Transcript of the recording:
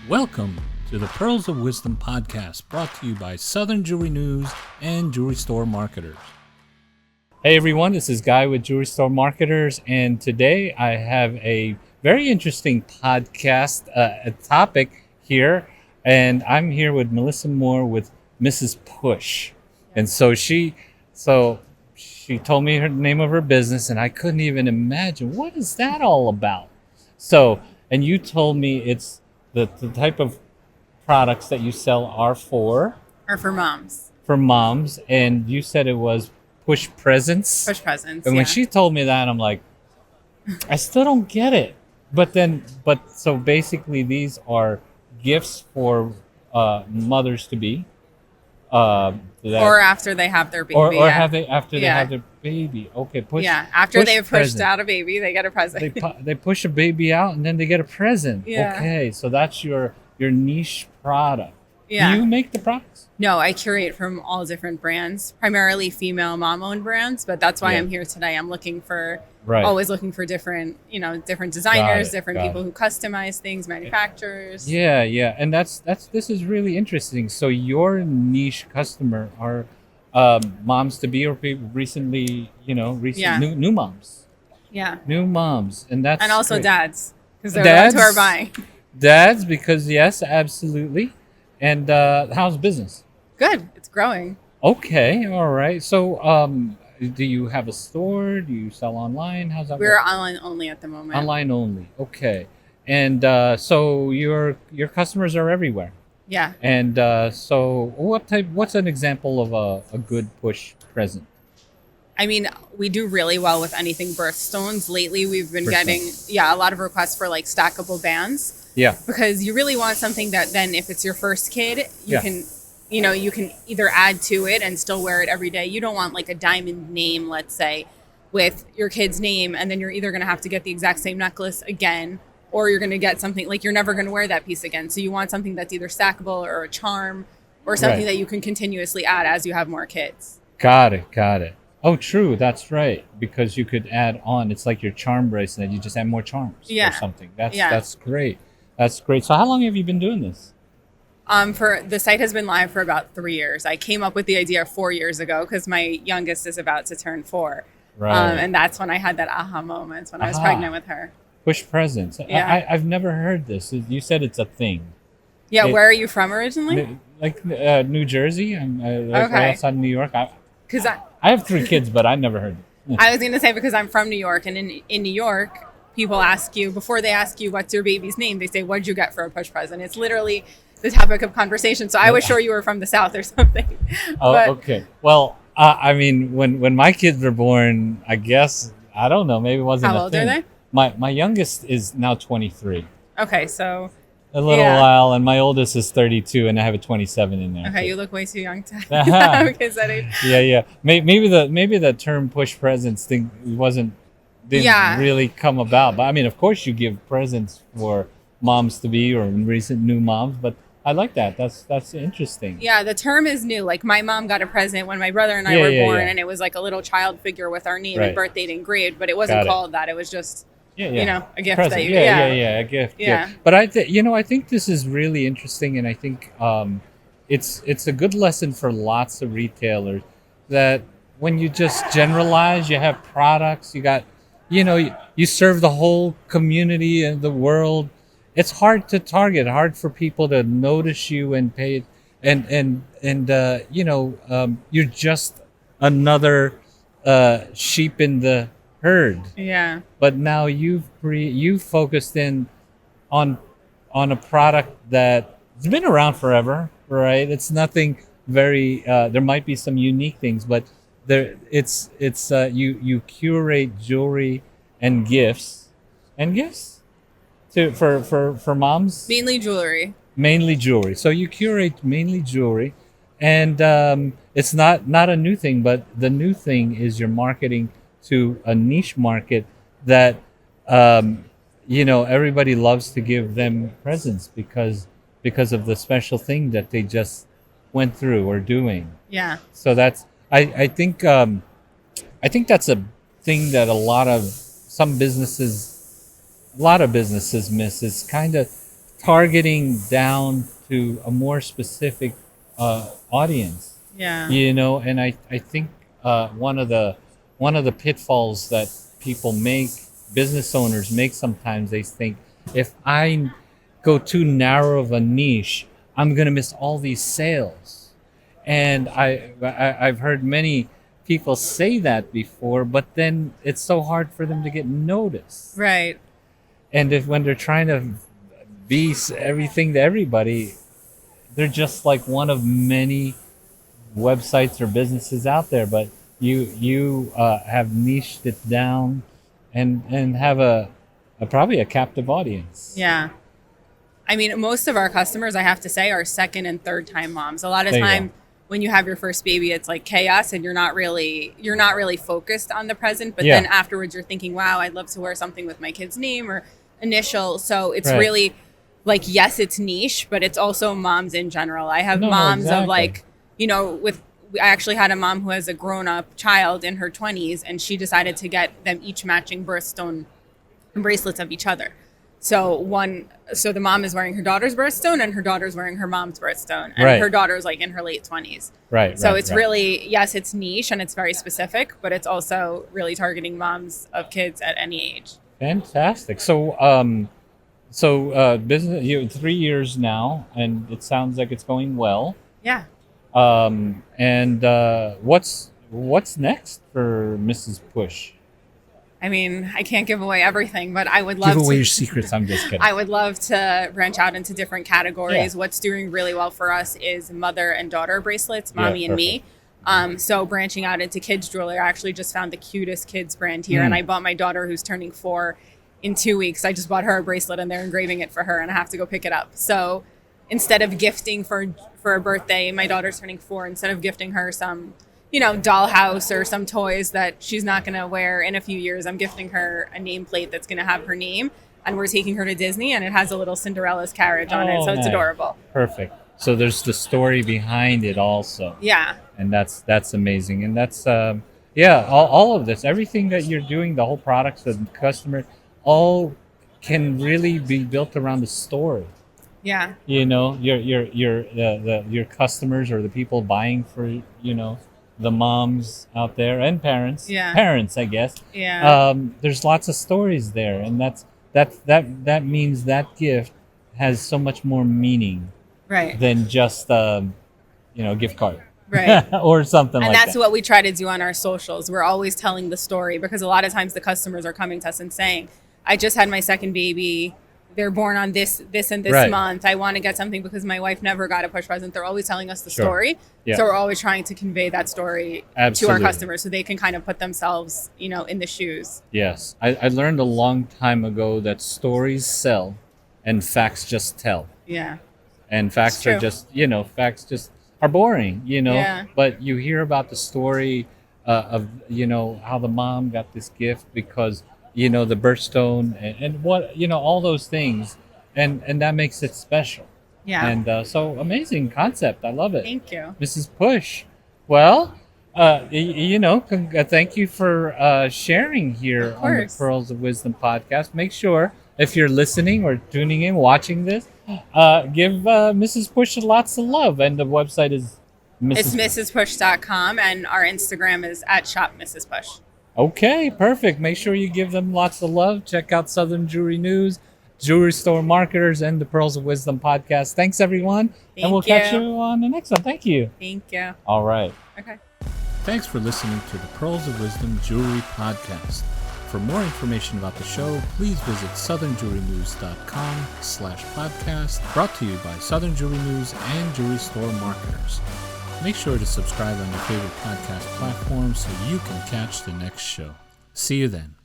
Welcome to the Pearls of Wisdom podcast, brought to you by Southern Jewelry News and Jewelry Store Marketers. Hey everyone, this is Guy with Jewelry Store Marketers, and today I have a very interesting podcast a topic here, and I'm here with Melissa Mor with Mrs.Push. And so she told me her name of her business, and I couldn't even imagine what is that all about. So, and you told me it's the type of products that you sell are for moms. For moms, and you said it was push presents. Push presents. And when she told me that, I'm like, I still don't get it. But so basically, these are gifts for mothers to be. Or after they have their baby. Or have they after they have their baby. Okay, after they've pushed out a baby, they get a present. They push a baby out and then they get a present. Yeah. Okay, so that's your niche product. Yeah. Do you make the products? No, I curate from all different brands, primarily female mom-owned brands, but that's why I'm here today. I'm always looking for different designers, different people who customize things, manufacturers. Yeah, and this is really interesting. So your niche customer are moms to be or recently, new moms. Yeah. New moms, and also great. Dads, because they're the ones who are buying. Dads, because yes, absolutely. And how's business? Good. It's growing. Okay. All right. So, do you have a store? Do you sell online? How's that? We're online only at the moment. Online only. Okay. And so your customers are everywhere. Yeah. And so what's an example of a good push present? I mean, we do really well with anything birthstones. Lately, we've been getting a lot of requests for like stackable bands. Yeah. Because you really want something that then if it's your first kid, you can either add to it and still wear it every day. You don't want like a diamond name, let's say, with your kid's name, and then you're either going to have to get the exact same necklace again, or you're going to get something like you're never going to wear that piece again. So you want something that's either stackable or a charm or something that you can continuously add as you have more kids. Got it. Oh, true. That's right. Because you could add on. It's like your charm bracelet. You just add more charms or something. That's great. That's great. So how long have you been doing this? For the site has been live for about 3 years. I came up with the idea 4 years ago because my youngest is about to turn 4. Right. And that's when I had that aha moment when I was pregnant with her. Push presents. Yeah. I've never heard this. You said it's a thing. Yeah. Where are you from originally? Like New Jersey. I'm right outside New York. Because I have 3 kids, but I never heard it. I was going to say because I'm from New York, and in New York, people ask you, before they ask you what's your baby's name, they say, what'd you get for a push present? It's literally the topic of conversation. So I was sure you were from the South or something. Okay. Well, I mean, when my kids were born, I guess, I don't know, maybe it wasn't How old are they? My youngest is now 23. Okay, so... A little while, and my oldest is 32, and I have a 27 in there. Okay, too. You look way too young to have kids that age. Yeah. Maybe the term push presents thing didn't really come about. But I mean, of course, you give presents for moms to be or recent new moms. But I like that. That's interesting. Yeah, the term is new. Like my mom got a present when my brother and I were born, and it was like a little child figure with our name and birth date engraved. But it wasn't called that. It was just. A gift present. That you a gift. Yeah. But I think this is really interesting, and I think it's a good lesson for lots of retailers that when you just generalize, you have products, you got, you serve the whole community and the world. It's hard to target, hard for people to notice you and pay, and you're just another sheep in the herd. Yeah. But now you've focused in on a product that's been around forever, right? It's nothing very. There might be some unique things, but you curate jewelry and gifts for moms. Mainly jewelry. So you curate mainly jewelry, and it's not a new thing, but the new thing is you're marketing to a niche market that everybody loves to give them presents because of the special thing that they just went through or doing. Yeah. So that's I think that's a thing that a lot of businesses miss, is kind of targeting down to a more specific audience. Yeah. And I think one of the pitfalls that people make, business owners make sometimes, they think, if I go too narrow of a niche, I'm gonna miss all these sales. And I've heard many people say that before, but then it's so hard for them to get noticed. Right. And if when they're trying to be everything to everybody, they're just like one of many websites or businesses out there. But you have niched it down and have a probably a captive audience. Yeah. I mean, most of our customers, I have to say, are second and third time moms. A lot of There you time go. when you have your first baby, it's like chaos and you're not really focused on the present. But Yeah. then afterwards you're thinking, wow, I'd love to wear something with my kid's name or initial. So it's Right. really like, yes, it's niche, but it's also moms in general. I have No, moms exactly. of like, I actually had a mom who has a grown up child in her 20s, and she decided to get them each matching birthstone bracelets of each other. So the mom is wearing her daughter's birthstone and her daughter's wearing her mom's birthstone, and Right. her daughter's like in her late 20s. Right. So right, it's right. really, yes, it's niche and it's very specific, but it's also really targeting moms of kids at any age. Fantastic. So business, 3 years now, and it sounds like it's going well. Yeah. And what's next for Mrs. Push? I mean, I can't give away everything, but I would love Give away to. your secrets. I'm just kidding. I would love to branch out into different categories. Yeah. What's doing really well for us is mother and daughter bracelets, Yeah, mommy and me. So branching out into kids jewelry, I actually just found the cutest kids brand here, and I bought my daughter, who's turning 4 in 2 weeks. I just bought her a bracelet, and they're engraving it for her, and I have to go pick it up. So instead of gifting for a birthday, my daughter's turning 4. Instead of gifting her some, dollhouse or some toys that she's not going to wear in a few years, I'm gifting her a nameplate that's going to have her name, and we're taking her to Disney, and it has a little Cinderella's carriage on it, so it's nice. adorable. Perfect. So there's the story behind it also. Yeah. And that's amazing. And that's all of this, everything that you're doing, the whole products, the customer, all can really be built around the story. Yeah. Your customers or the people buying for the moms out there and parents. Yeah. Parents, I guess. Yeah. There's lots of stories there, and that means that gift has so much more meaning Right. than just gift card. Right. Or something And like that's that. what we try to do on our socials. We're always telling the story, because a lot of times the customers are coming to us and saying, I just had my second baby. They're born on this and this Right. month. I want to get something because my wife never got a push present. They're always telling us the Sure. story. Yeah. So we're always trying to convey that story to Absolutely. our customers so they can kind of put themselves, in the shoes. Yes. I learned a long time ago that stories sell and facts just tell. Yeah. And facts It's are true. just, facts just are boring, Yeah. But you hear about the story of, how the mom got this gift because, the birthstone and what, all those things. And that makes it special. Yeah. And so amazing concept. I love it. Thank you. Mrs. Push. Well, thank you for sharing here Of on the course. Pearls of Wisdom podcast. Make sure if you're listening or tuning in, watching this, give Mrs. Push lots of love. And the website is It's mrspush.com, and our Instagram is @shopmrspush. Okay, perfect. Make sure you give them lots of love. Check out Southern Jewelry News, Jewelry Store Marketers, and the Pearls of Wisdom podcast. Thanks, everyone. And we'll catch you. you on the next one. Thank you. Thank you. All right. Okay. Thanks for listening to the Pearls of Wisdom Jewelry Podcast. For more information about the show, please visit southernjewelrynews.com/podcast, brought to you by Southern Jewelry News and Jewelry Store Marketers. Make sure to subscribe on your favorite podcast platform so you can catch the next show. See you then.